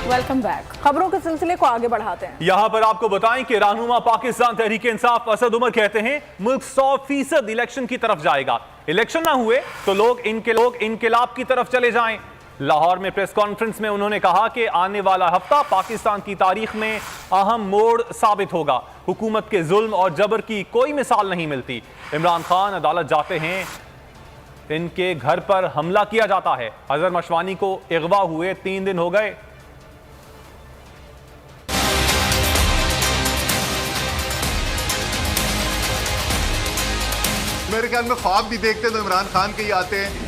Welcome back. खबरों के सिलसिले को आगे बढ़ाते हैं। यहां पर आपको बताएं कि रहनुमा पाकिस्तान तहरीक इंसाफ असद उमर कहते हैं मुल्क 100% इलेक्शन की तरफ जाएगा। इलेक्शन ना हुए तो लोग इनकलाब की तरफ चले जाएं। लाहौर में प्रेस कॉन्फ्रेंस में उन्होंने कहा कि आने वाला हफ्ता पाकिस्तान की तारीख में अहम मोड़ साबित होगा। हुकूमत के जुल्म और जबर की कोई मिसाल नहीं मिलती। इमरान खान अदालत जाते हैं, इनके घर पर हमला किया जाता है। अजहर मशवानी को अगवा हुए 3 दिन हो गए। मेरे ख्याल में ख्वाब भी देखते तो इमरान खान के ही आते हैं।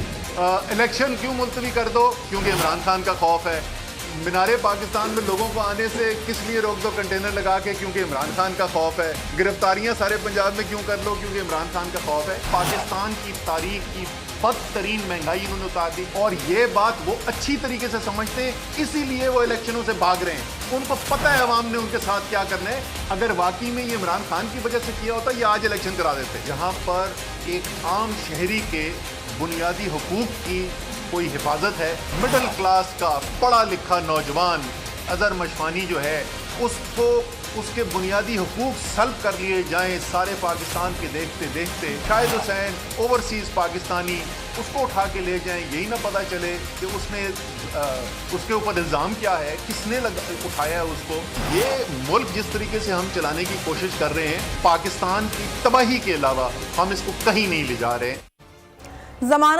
इलेक्शन क्यों मुलतवी कर दो? क्योंकि इमरान खान का खौफ है। मीनारे पाकिस्तान में लोगों को आने से किस लिए रोक दो कंटेनर लगा के? क्योंकि इमरान खान का खौफ है। गिरफ्तारियां सारे पंजाब में क्यों कर लो? क्योंकि इमरान खान का खौफ है। पाकिस्तान की तारीख की बदतरीन महंगाई इन्होंने उतार दी और ये बात वो अच्छी तरीके से समझते हैं, इसीलिए वो इलेक्शनों से भाग रहे हैं। उनको पता है अवाम ने उनके साथ क्या करना है। अगर वाकई में ये इमरान खान की वजह से किया होता ये आज इलेक्शन करा देते। जहां पर एक आम शहरी के बुनियादी हुकूक की कोई हिफाजत है, मिडिल क्लास का पढ़ा लिखा नौजवान अजहर मशवानी जो है उसको उसके बुनियादी हुकूक सल्ब कर लिए जाएं सारे पाकिस्तान के देखते देखते। शाहिद हुसैन ओवरसीज़ पाकिस्तानी उसको उठा के ले जाएं, यही ना पता चले कि उसने उसके ऊपर इल्ज़ाम क्या है, किसने उठाया है उसको। ये मुल्क जिस तरीके से हम चलाने की कोशिश कर रहे हैं, पाकिस्तान की तबाही के अलावा हम इसको कहीं नहीं ले जा रहे हैं। जमानत